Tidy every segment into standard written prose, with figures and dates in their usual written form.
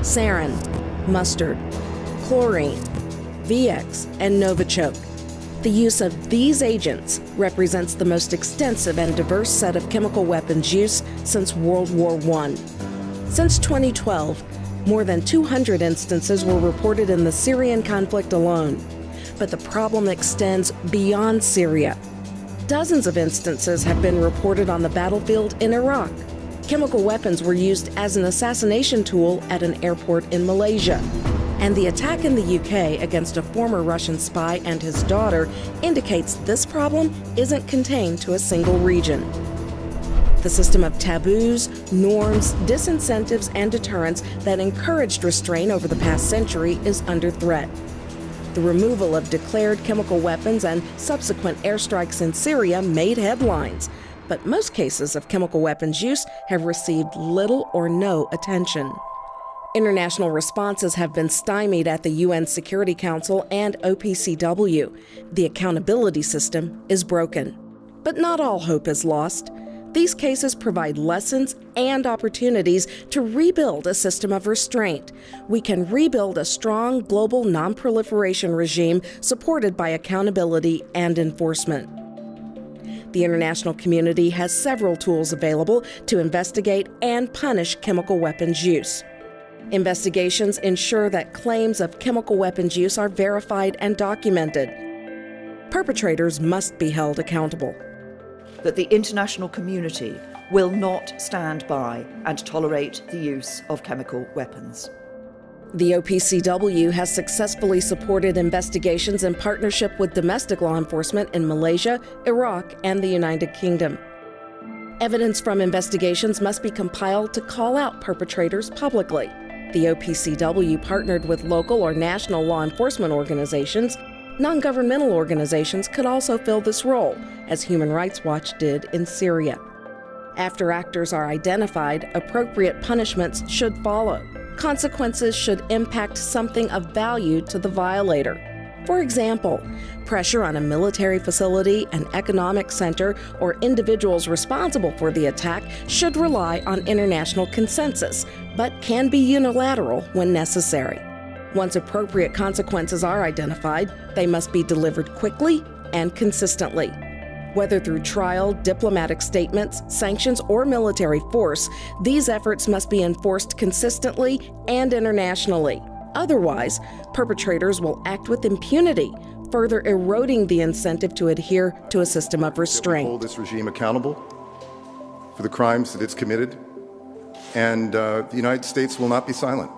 sarin, mustard, chlorine, VX, and Novichok. The use of these agents represents the most extensive and diverse set of chemical weapons use since World War I. Since 2012, more than 200 instances were reported in the Syrian conflict alone. But the problem extends beyond Syria. Dozens of instances have been reported on the battlefield in Iraq. Chemical weapons were used as an assassination tool at an airport in Malaysia. And the attack in the UK against a former Russian spy and his daughter indicates this problem isn't contained to a single region. The system of taboos, norms, disincentives, and deterrents that encouraged restraint over the past century is under threat. The removal of declared chemical weapons and subsequent airstrikes in Syria made headlines, but most cases of chemical weapons use have received little or no attention. International responses have been stymied at the UN Security Council and OPCW. The accountability system is broken. But not all hope is lost. These cases provide lessons and opportunities to rebuild a system of restraint. We can rebuild a strong global non-proliferation regime supported by accountability and enforcement. The international community has several tools available to investigate and punish chemical weapons use. Investigations ensure that claims of chemical weapons use are verified and documented. Perpetrators must be held accountable. That the international community will not stand by and tolerate the use of chemical weapons. The OPCW has successfully supported investigations in partnership with domestic law enforcement in Malaysia, Iraq, and the United Kingdom. Evidence from investigations must be compiled to call out perpetrators publicly. The OPCW partnered with local or national law enforcement organizations. Non-governmental organizations could also fill this role, as Human Rights Watch did in Syria. After actors are identified, appropriate punishments should follow. Consequences should impact something of value to the violator. For example, pressure on a military facility, an economic center, or individuals responsible for the attack should rely on international consensus, but can be unilateral when necessary. Once appropriate consequences are identified, they must be delivered quickly and consistently. Whether through trial, diplomatic statements, sanctions, or military force, these efforts must be enforced consistently and internationally. Otherwise, perpetrators will act with impunity, further eroding the incentive to adhere to a system of restraint. We hold this regime accountable for the crimes that it's committed, and the United States will not be silent.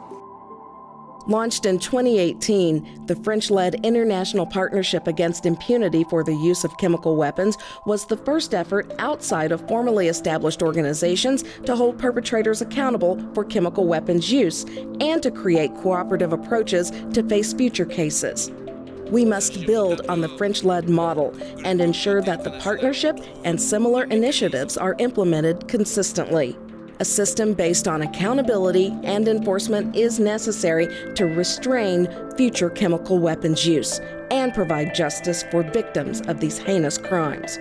Launched in 2018, the French-led International Partnership Against Impunity for the Use of Chemical Weapons was the first effort outside of formally established organizations to hold perpetrators accountable for chemical weapons use and to create cooperative approaches to face future cases. We must build on the French-led model and ensure that the partnership and similar initiatives are implemented consistently. A system based on accountability and enforcement is necessary to restrain future chemical weapons use and provide justice for victims of these heinous crimes.